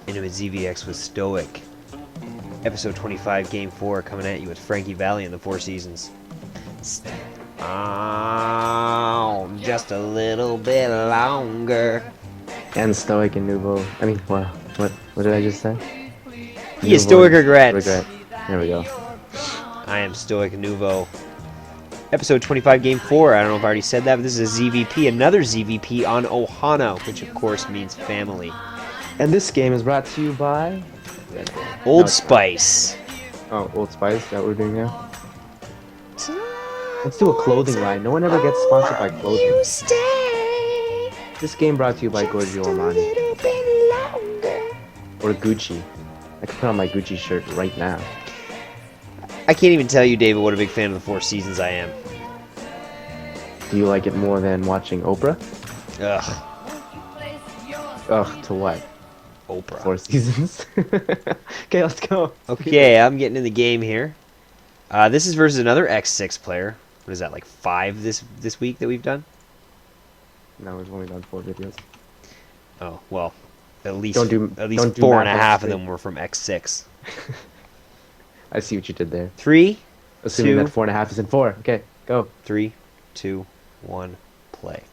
Intimate ZVX with Stoic. Episode 25, Game 4, coming at you with Frankie Valli and the Four Seasons. Oh, just a little bit longer. And Stoic and Nouveau. I mean, wow. What did I just say? Yeah, Stoic regrets. Regret. There we go. I am Stoic Nouveau. Episode 25, Game 4. I don't know if I already said that, but this is a ZvP, another ZvP on Ohana, which of course means family. And this game is brought to you by... Old Spice. Oh, Old Spice? Is that what we're doing now? Let's do a clothing line. No one ever gets sponsored by clothing. You stay This game brought to you by Giorgio Armani. Or Gucci. I could put on my Gucci shirt right now. I can't even tell you, David, what a big fan of the Four Seasons I am. Do you like it more than watching Oprah? Ugh. Ugh, to what? Oprah. Four Seasons. Okay, let's go. Okay, I'm getting in the game here. This is versus another X6 player. What is that, like 5 this week that we've done? No, we've only done 4 videos. Oh, well, at least Don't do 4 and a math half of on them were from X6. I see what you did there. 3, Assuming 2, that 4.5 is in 4. Okay, go. 3, 2, 1, play.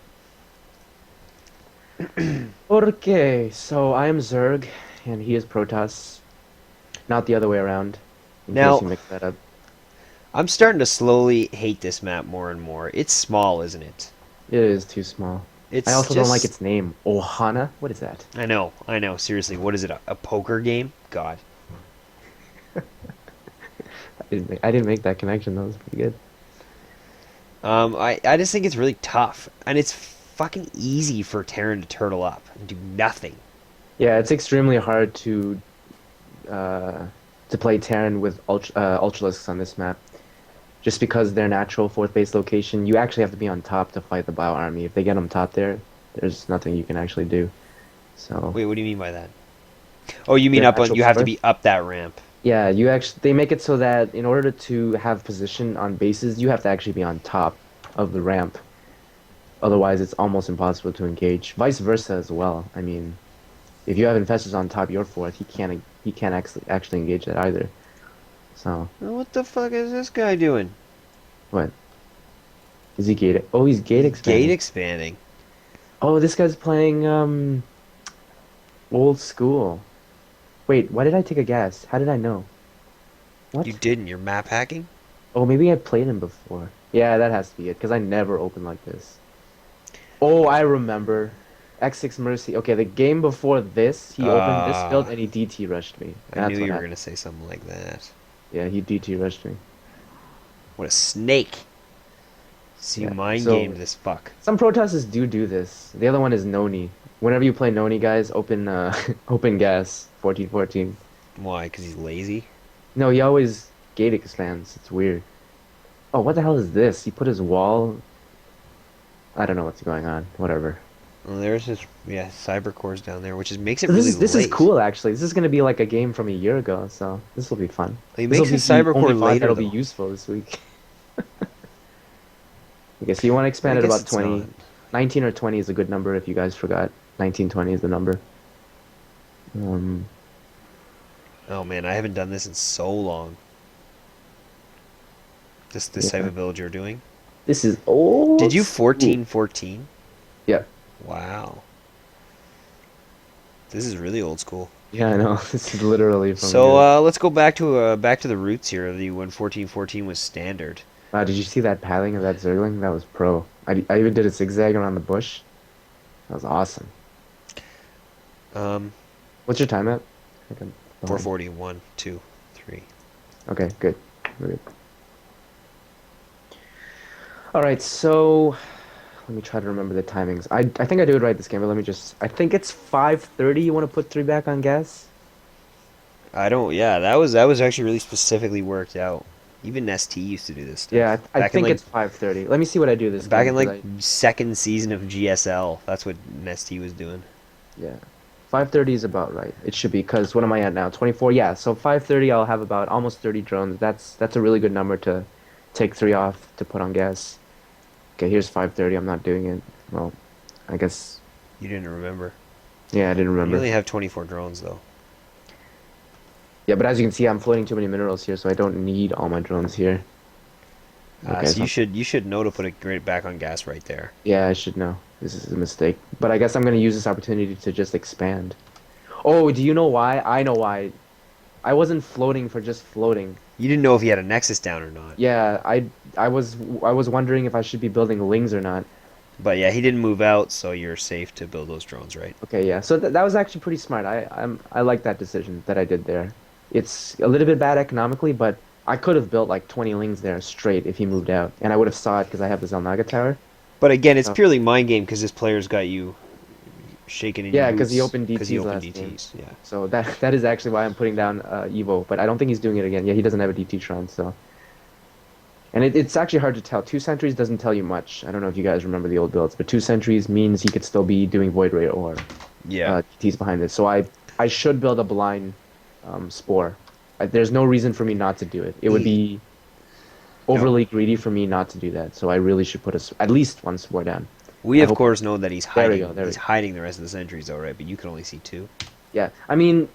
Okay, so I am Zerg, and he is Protoss. Not the other way around. In Now- case you mix that up. I'm starting to slowly hate this map more and more. It's small, isn't it? It is too small. It's I also don't just- like its name. Ohana? What is that? I know. Seriously, what is it? A poker game? God. I didn't make that connection. That was pretty good. I just think it's really tough, and it's fucking easy for Terran to turtle up and do nothing. Yeah, it's extremely hard to play Terran with Ultralisks on this map. Just because their natural 4th base location, you actually have to be on top to fight the Bio army. If they get them top there, there's nothing you can actually do. So Wait, what do you mean by that? Oh, you mean Their up on? natural You have to fourth? be up that ramp. yeah, they make it so that in order to have position on bases, you have to actually be on top of the ramp. Otherwise, it's almost impossible to engage. Vice versa as well. I mean, if you have infestors on top of your 4th, he can't actually engage that either. So What the fuck is this guy doing? what? Is he gate? Oh, he's gate expanding. Gate expanding. Oh, this guy's playing old school. Wait, why did I take a guess? How did I know? What? You didn't. You're map hacking. Oh, maybe I played him before. Yeah, that has to be it, because I never open like this. Oh, I remember. xSixMercy. Okay, the game before this, he opened this build and he DT rushed me. I knew you were gonna say something like that. Yeah, he DT rushed me. What a snake! See, you Yeah, mind so- gamed this fuck. Some Protosses do this. The other one is Noni. Whenever you play Noni, guys, open open gas 1414. Why? Because he's lazy. No, he always gate expands. It's weird. Oh, what the hell is this? He put his wall. I don't know what's going on. Whatever. Well, there's his cyber cores down there, which makes it This really is this late. is cool actually. This is gonna be like a game from a year ago, so this will be fun. He This'll makes be his cyber the core only VOD later. that'll be Though. useful this week. Okay, so you want to expand I at guess about it's 20. not. 19 or 20 is a good number if you guys forgot. 1920 is the number. Oh man, I haven't done this in so long. This type Yeah. of build you're doing. This is old. Did you school. 1414? Yeah. Wow. This is really old school. Yeah, I know. This is literally from. So let's go back to the roots here. When 1414 was standard. Wow, did you see that padding of that Zergling? That was pro. I even did a zigzag around the bush. That was awesome. What's your time at? 440, 1, 2, 3. Okay, good. We're good. Alright, so let me try to remember the timings. I think I do it right this game, but let me just... I think it's 5:30. You want to put 3 back on gas? I don't. Yeah, that was actually really specifically worked out. Even ST used to do this stuff. Yeah, I Back in, think like- it's 5:30. Let me see what I do this Back game. in 'cause like second season of GSL, that's what ST was doing. Yeah. 5:30 is about right. It should be, because what am I at now? 24? Yeah, so 5:30 I'll have about almost 30 drones. That's a really good number to take 3 off to put on gas. Okay, here's 5:30. I'm not doing it. Well, I guess... You didn't remember. Yeah, I didn't You remember. only have 24 drones though. Yeah, but as you can see, I'm floating too many minerals here, so I don't need all my drones here. Okay, So so you should know to put a grid back on gas right there. yeah, I should know. This is a mistake. But I guess I'm gonna use this opportunity to just expand. Oh, do you know why? I know why. I wasn't floating for just floating. You didn't know if he had a nexus down or not. Yeah, I was wondering if I should be building lings or not. But yeah, he didn't move out, so you're safe to build those drones, right? Okay, yeah. So that was actually pretty smart. I like that decision that I did there. It's a little bit bad economically, but I could have built like 20 lings there straight if he moved out, and I would have saw it because I have the Zelnaga tower. But again, it's So purely mind game because this player's got you shaking in your yeah, because he boots opened because he DTs opened last game. DTs. Yeah. So that is actually why I'm putting down Evo, but I don't think he's doing it again. Yeah, he doesn't have a DT Tron, so. And it's actually hard to tell. 2 sentries doesn't tell you much. I don't know if you guys remember the old builds, but 2 sentries means he could still be doing Void Ray or Yeah. DTs behind this. So I should build a blind spore. There's no reason for me not to do it. It would be overly greedy for me not to do that. So I really should put at least one spore down. We I of hope. course know that he's There we hiding. go. There we He's go. hiding the rest of the sentries, though, right? But you can only see two. Yeah, I mean,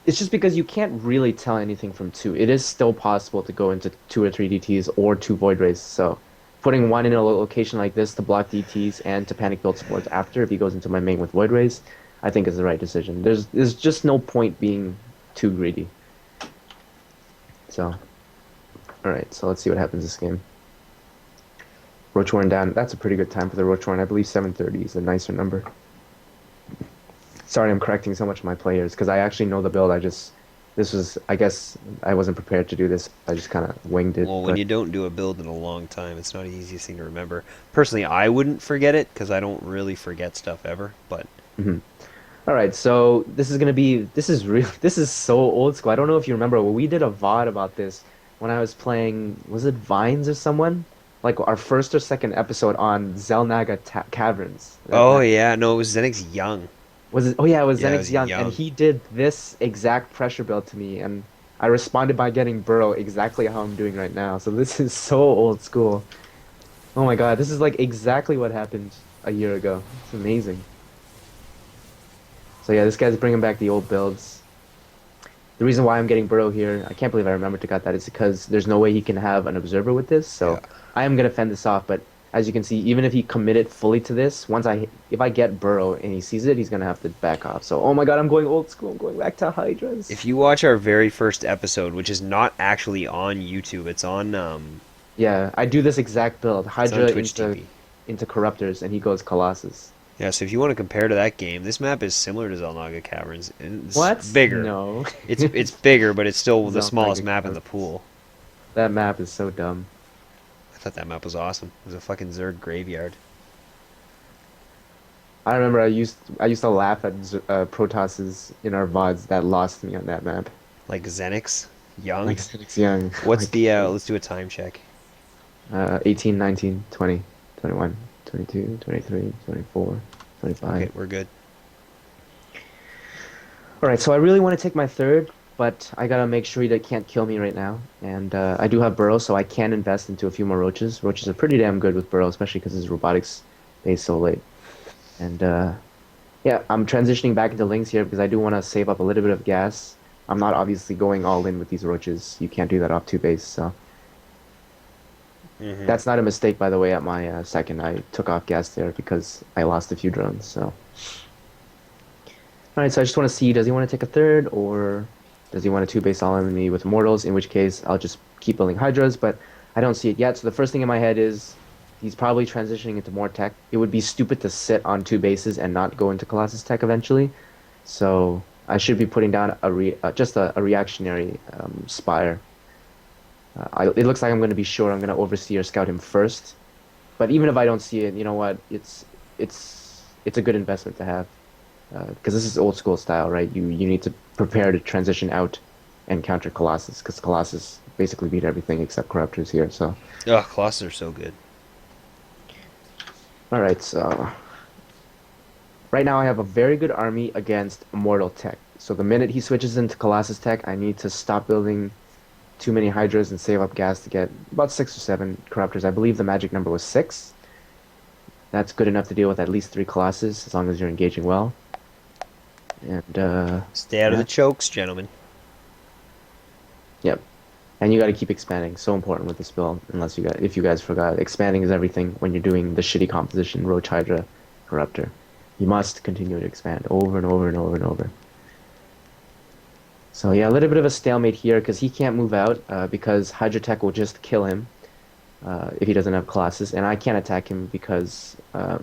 it's just because you can't really tell anything from two. It is still possible to go into 2 or 3 DTs or 2 Void Rays. So putting one in a location like this to block DTs and to panic build supports after if he goes into my main with Void Rays, I think is the right decision. There's just no point being too greedy. So, all right. So let's see what happens this game. Roach Warren down. That's a pretty good time for the Roach Warren. I believe 730 is a nicer number. Sorry, I'm correcting so much of my players because I actually know the build. I guess I wasn't prepared to do this. I just kind of winged it. Well, when you don't do a build in a long time, it's not the easiest thing to remember. Personally, I wouldn't forget it because I don't really forget stuff ever. But Mhm. All right, so this is real. This is so old school. I don't know if you remember, but we did a VOD about this when I was playing. Was it Vines or someone? Like our first or second episode on Zelnaga Caverns. That oh map. yeah, no, it was Zenix Young. Was it? Oh yeah, it was Yeah, it Zenix was Young, and Young. he did this exact pressure build to me, and I responded by getting Burrow exactly how I'm doing right now. So this is so old school. Oh my God, this is like exactly what happened a year ago. It's amazing. So yeah, this guy's bringing back the old builds. The reason why I'm getting Burrow here, I can't believe I remembered to got that, is because there's no way he can have an observer with this. Yeah. So I am gonna fend this off, but as you can see, even if he committed fully to this, if I get Burrow and he sees it, he's gonna have to back off. So oh my God, I'm going old school. I'm going back to Hydras. If you watch our very first episode, which is not actually on YouTube, it's on Yeah, I do this exact build. it's on Hydra Twitch TV. into Corruptors, and he goes Colossus. Yeah, so if you want to compare to that game, this map is similar to Zelnaga Caverns. It's What? bigger. No. It's bigger, but it's still the Zelnaga smallest map in the Caverns. pool. That map is so dumb. I thought that map was awesome. It was a fucking Zerg graveyard. I remember I used to laugh at Protosses in our VODs that lost me on that map. Like Zenix, Young. Like Phoenix Young. What's Like, the let's do a time check. 18, 19, 20, 21, 22, 23, 24, 25. Okay, we're good. All right, so I really want to take my third, but I gotta make sure that can't kill me right now. And I do have Burrow, so I can invest into a few more Roaches. Roaches are pretty damn good with Burrow, especially because his robotics pays so late. And yeah, I'm transitioning back into Lings here because I do want to save up a little bit of gas. I'm not obviously going all in with these Roaches. You can't do that off 2 base, so. Mm-hmm. That's not a mistake, by the way, at my second. I took off gas there because I lost a few drones, so. Alright, so I just want to see, does he want to take a third, or does he want to 2 base all in me with Immortals, in which case I'll just keep building Hydras, but I don't see it yet, so the first thing in my head is he's probably transitioning into more tech. It would be stupid to sit on 2 bases and not go into Colossus tech eventually, so I should be putting down just a reactionary Spire. It looks like I'm going to be sure I'm going to oversee or scout him first, but even if I don't see it, you know what? It's a good investment to have because this is old school style, right? You need to prepare to transition out and counter Colossus because Colossus basically beat everything except Corruptors here. So, Oh, Colossus are so good. all right, so right now I have a very good army against Immortal tech. So the minute he switches into Colossus tech, I need to stop building too many Hydras and save up gas to get about 6 or 7 Corruptors. I believe the magic number was 6. That's good enough to deal with at least 3 Colossus as long as you're engaging well. And Stay out of yeah. the chokes, gentlemen. Yep. And you got to keep expanding. So important with this build. If you guys forgot, expanding is everything when you're doing the shitty composition, Roach Hydra, Corruptor. You must continue to expand over and over and over and over. So yeah, a little bit of a stalemate here because he can't move out because Hydra Tech will just kill him if he doesn't have Colossus, and I can't attack him because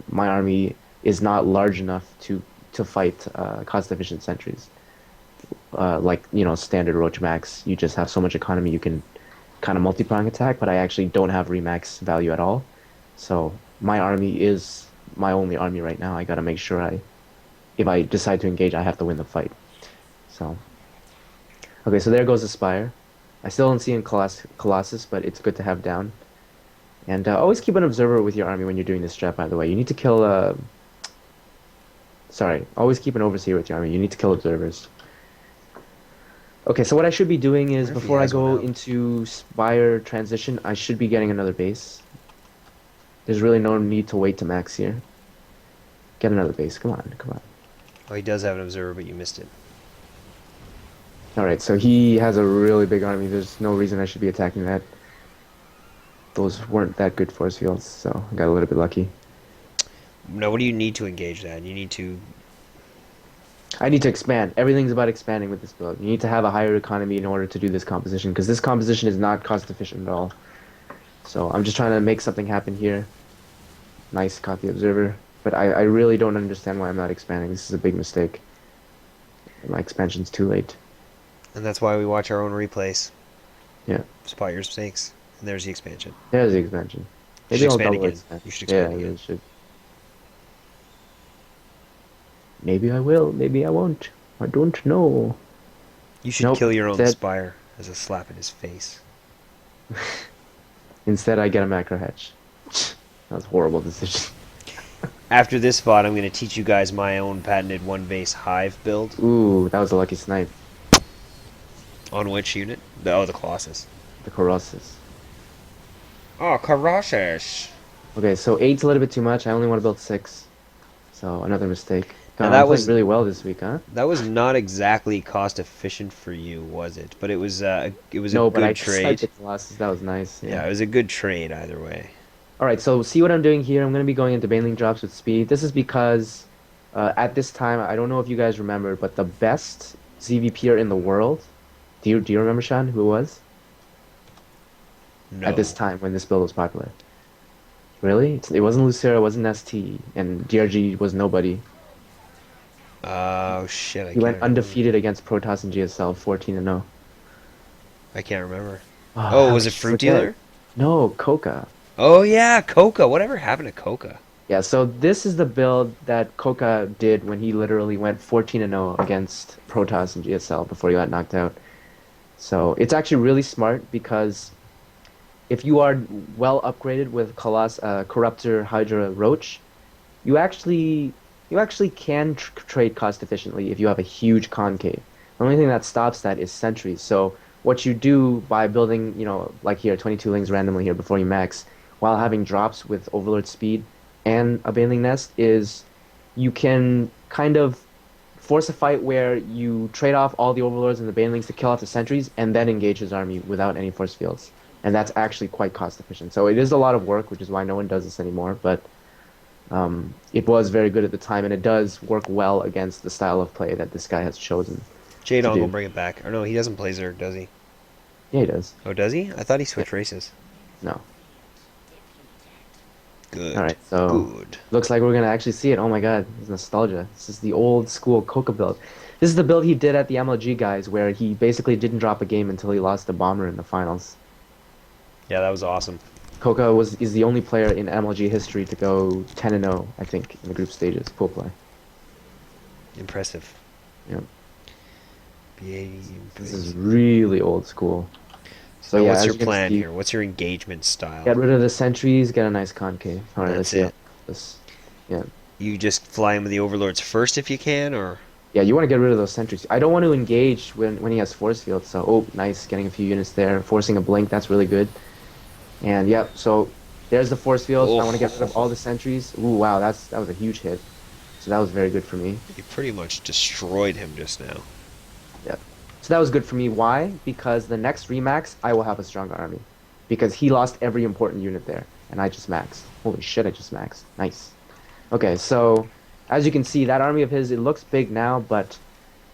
my army is not large enough to fight cost-efficient sentries. Like, you know, standard Roach Max, you just have so much economy you can kind of multi-prong attack, but I actually don't have Remax value at all. So my army is my only army right now. I gotta make sure if I decide to engage, I have to win the fight. So, okay, so there goes the Spire. I still don't see in Colossus, but it's good to have down. And always keep an observer with your army when you're doing this strat, by the way. You need to kill, sorry, always keep an overseer with your army. You need to kill observers. Okay, so what I should be doing is, before I go into Spire transition, I should be getting another base. There's really no need to wait to max here. Get another base, come on, come on. Oh, he does have an observer, but you missed it. Alright, so he has a really big army. There's no reason I should be attacking that. Those weren't that good force fields, so I got a little bit lucky. No, what do you need to engage that? You need to... I need to expand. Everything's about expanding with this build. You need to have a higher economy in order to do this composition, because this composition is not cost efficient at all. So I'm just trying to make something happen here. Nice, caught the observer. But I really don't understand why I'm not expanding. This is a big mistake. My expansion's too late. And that's why we watch our own replays. Yeah. Spot your mistakes. And there's the expansion. There's the expansion. Maybe I'll expand again. You should expand again. Yeah, you should. Maybe I will, maybe I won't. I don't know. You should kill your own Spire as a slap in his face. Instead, I get a macro hatch. That was a horrible decision. After this VOD, I'm going to teach you guys my own patented one-base hive build. Ooh, that was a lucky snipe. On which unit? The Colossus. The Colossus. Oh, Colossus! Okay, so 8's a little bit too much. I only want to build 6. So, another mistake. God, that I'm was playing really well this week, huh? That was not exactly cost efficient for you, was it? But it was a good trade. The Colossus. That was nice. Yeah, it was a good trade either way. Alright, so see what I'm doing here? I'm going to be going into Baneling drops with speed. This is because at this time, I don't know if you guys remember, but the best ZvPer in the world, do you remember, Shawn, who it was? No. At this time, when this build was popular. Really? It wasn't Lucera, it wasn't ST, and DRG was nobody. Oh, shit. He went undefeated against Protoss and GSL, 14-0. I can't remember. Oh, was it Fruit Dealer? No, Coca. Oh, yeah, Coca. Whatever happened to Coca? Yeah, so this is the build that Coca did when he literally went 14-0 against Protoss and GSL before he got knocked out. So it's actually really smart because if you are well upgraded with Corruptor, Hydra, Roach, you actually can trade cost efficiently if you have a huge concave. The only thing that stops that is sentries. So what you do by building, you know, like here, 22 lings randomly here before you max, while having drops with Overlord speed and a Baneling Nest, is you can kind of force a fight where you trade off all the Overlords and the Banelings to kill off the sentries and then engage his army without any force fields. And that's actually quite cost efficient. So it is a lot of work, which is why no one does this anymore, but it was very good at the time, and it does work well against the style of play that this guy has chosen. Jadon will bring it back. Or no, he doesn't play Zerg, does he? Yeah, he does. Oh, does he? I thought he switched races. No. Good. Alright, so good. Looks like we're going to actually see it. Oh my god, it's nostalgia. This is the old school Coca build. This is the build he did at the MLG guys, where he basically didn't drop a game until he lost a bomber in the finals. Yeah, that was awesome. Coca is the only player in MLG history to go 10-0, I think, in the group stages, pool play. Impressive. Yep. B80. This is really old school. So yeah, what's your plan here? What's your engagement style? Get rid of the sentries, get a nice concave. Alright, let's see. Yeah. You just fly in with the overlords first if you can, or? Yeah, you want to get rid of those sentries. I don't want to engage when he has force fields, so oh, nice, getting a few units there. Forcing a blink, that's really good. And yep, so there's the force field. I want to get rid of all the sentries. Ooh, wow, that was a huge hit. So that was very good for me. You pretty much destroyed him just now. Yep. So that was good for me. Why? Because the next remax, I will have a stronger army. Because he lost every important unit there, and I just maxed. Holy shit, I just maxed. Nice. Okay, so as you can see, that army of his, it looks big now, but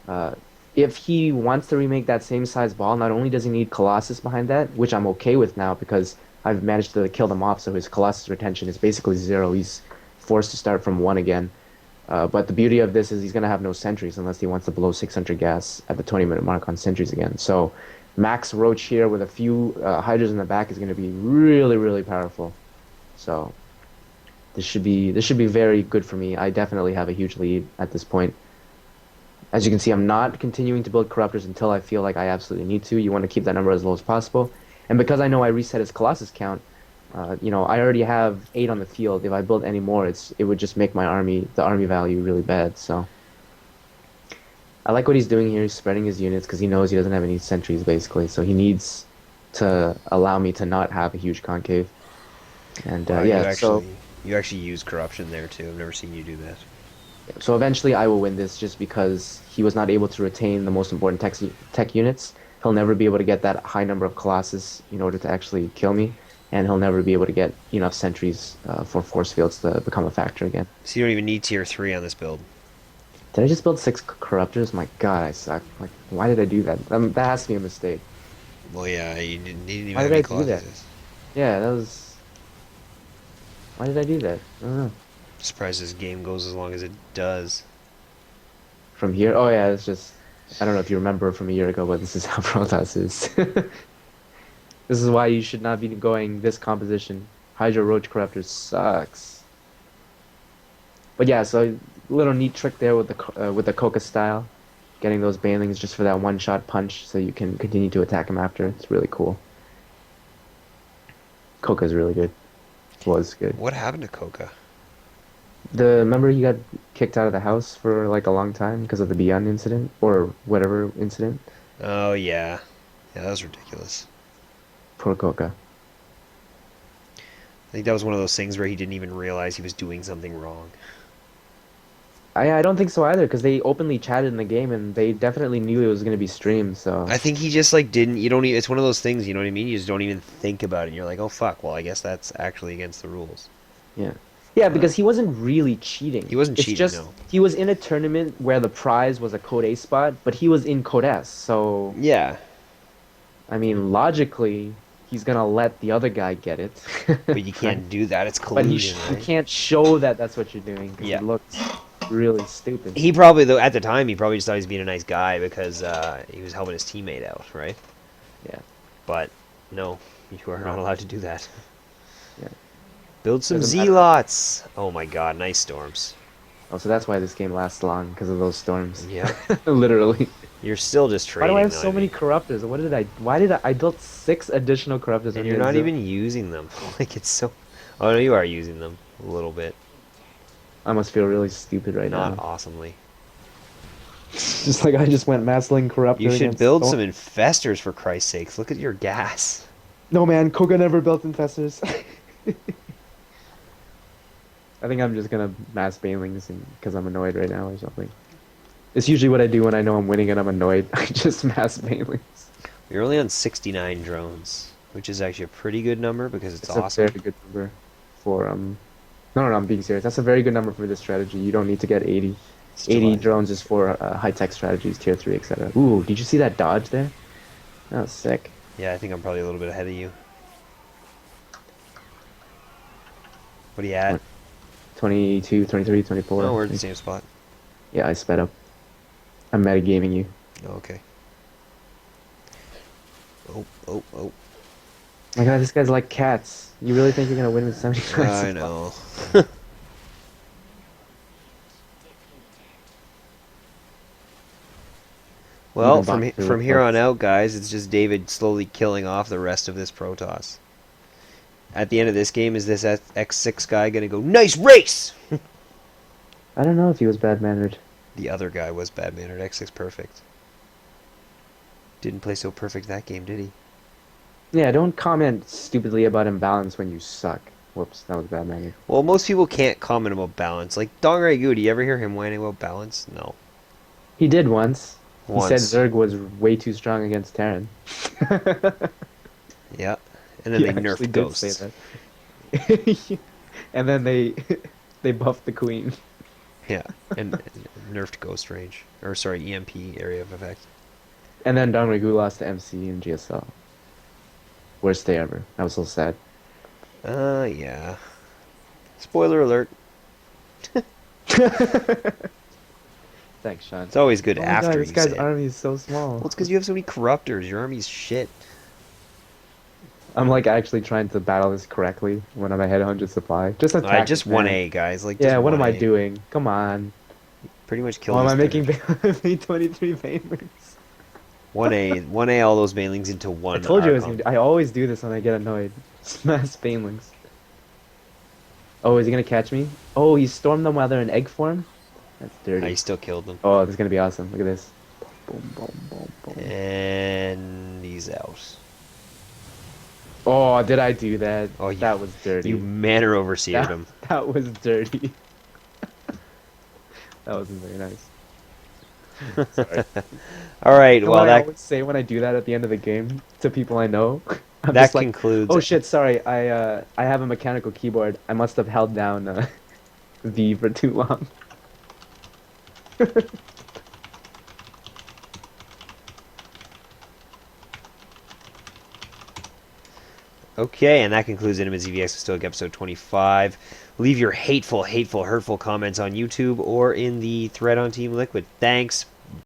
uh, if he wants to remake that same size ball, not only does he need Colossus behind that, which I'm okay with now because I've managed to kill them off, so his Colossus retention is basically 0. He's forced to start from 1 again. But the beauty of this is he's going to have no sentries unless he wants to blow 600 gas at the 20-minute mark on sentries again. So Max Roach here with a few Hydras in the back is going to be really, really powerful. So this should be very good for me. I definitely have a huge lead at this point. As you can see, I'm not continuing to build Corruptors until I feel like I absolutely need to. You want to keep that number as low as possible. And because I know I reset his Colossus count, I already have 8 on the field. If I build any more, it would just make my the army value really bad. So I like what he's doing here. He's spreading his units because he knows he doesn't have any sentries, basically. So he needs to allow me to not have a huge concave. And Wow, yeah, you actually use corruption there too. I've never seen you do that. so eventually I will win this just because he was not able to retain the most important tech units. He'll never be able to get that high number of Colossus in order to actually kill me. And he'll never be able to get enough sentries for force fields to become a factor again. So you don't even need tier 3 on this build. Did I just build 6 Corruptors? My god, I suck. Like, why did I do that? That has to be a mistake. Well, yeah, you didn't even Why have did any I do that? Colossus. Yeah, that was... Why did I do that? I don't know. Surprised this game goes as long as it does. From here? Oh yeah, it's just... I don't know if you remember from a year ago, but this is how Protoss is. This is why you should not be going this composition. Hydra Roach Corruptor sucks. But yeah, so little neat trick there with the Coca style, getting those banelings just for that one-shot punch, so you can continue to attack him after. It's really cool. Coca's really good. Was good. What happened to Coca? Remember he got kicked out of the house for like a long time because of the Beyond incident or whatever incident. Oh yeah, yeah, that was ridiculous. Poor Coca. I think that was one of those things where he didn't even realize he was doing something wrong. I don't think so either because they openly chatted in the game and they definitely knew it was going to be streamed. So I think he just like didn't. You don't. It's one of those things. You know what I mean? You just don't even think about it. And you're like, oh fuck. Well, I guess that's actually against the rules. yeah, yeah, because he wasn't really cheating. He wasn't cheating. It's just No. he was in a tournament where the prize was a Code A spot, but he was in Code S. So Yeah, I mean, logically, he's gonna let the other guy get it. but you can't do that. It's But collusion, you right? can't show that that's what you're doing because Yeah. it looks really stupid. He probably, though, at the time, he probably just thought he was being a nice guy because he was helping his teammate out, right? Yeah. But no, you are not allowed to do that. Yeah. Build some Doesn't matter. zealots. Oh my god, nice storms. Oh, so that's why this game lasts long because of those storms. Yeah. Literally. You're still just Why trading. do I have though, so many mean. corruptors? Why did I built 6 additional corruptors And when you're he has not zero? even using them. Like, it's so... Oh, no, you are using them. A little bit. I must feel really stupid right Not now. awesomely. Just like I just went massling corruptor. You should against build Storm. some infestors, for Christ's sakes. Look at your gas. No man, Koga never built infestors. I think I'm just gonna mass banelings because I'm annoyed right now or something. It's usually what I do when I know I'm winning and I'm annoyed. I just mass banelings. You're only on 69 drones, which is actually a pretty good number because it's It's awesome. a very good number for No, I'm being serious. That's a very good number for this strategy. You don't need to get 80. It's 80 July. drones is for high-tech strategies, tier 3, etc. Ooh, did you see that dodge there? That was sick. Yeah, I think I'm probably a little bit ahead of you. What are you at? 22, 23, 24. No, we're at the same spot. Yeah, I sped up. I'm metagaming you. Oh, okay. Oh, oh, oh. My god, this guy's like cats. You really think you're gonna win with 79? I know. Well, from here on out, guys, it's just David slowly killing off the rest of this Protoss. At the end of this game, is this X6 guy gonna go, nice race? I don't know if he was bad-mannered. The other guy was bad-mannered, X6 perfect. Didn't play so perfect that game, did he? Yeah, don't comment stupidly about imbalance when you suck. Whoops, that was bad-mannered. Well, most people can't comment about balance. Like, Dongrai Gu, do you ever hear him whining about balance? No. He did once. He said once. Zerg was way too strong against Terran. Yeah. And then He they actually nerfed did say ghosts. that. And then they buffed the queen. Yeah. And nerfed ghost range. Or sorry, EMP, area of effect. And then Dongrigu lost to MC and GSL. Worst day ever. I was so sad. Yeah. Spoiler alert. Thanks, Shawn. It's always good Oh my god, after this you guy's say it. army is so Well, small. it's because you have so many corruptors. Your army's shit. I'm like actually trying to battle this correctly when I'm ahead 100 supply. Just Alright, attack just this man. 1A, guys. Like, Yeah, just what am I 1A. doing? Come on. Pretty much Oh, killed am this I making third. B23 Banelings? 1A all those banelings into I one told you I was gonna Archon. do. I always do this when I get annoyed. Smash Banelings. Oh, is he gonna catch me? Oh, he stormed them while they're in egg form? That's I dirty. still killed them. Oh, this is gonna be awesome. Look at this. Boom, boom, boom, boom. And he's out. Oh, did I do that? Oh, That was dirty. you manner overseered That, him. that was dirty. That wasn't very nice. Sorry. Alright, You know well, what I that always say when I do that at the end of the game to people I know? I'm that just like, concludes. oh shit, sorry, I have a mechanical keyboard. I must have held down V for too long. Okay, and that concludes Intimate ZVX Stoic episode 25. Leave your hateful, hurtful comments on YouTube or in the thread on Team Liquid. Thanks.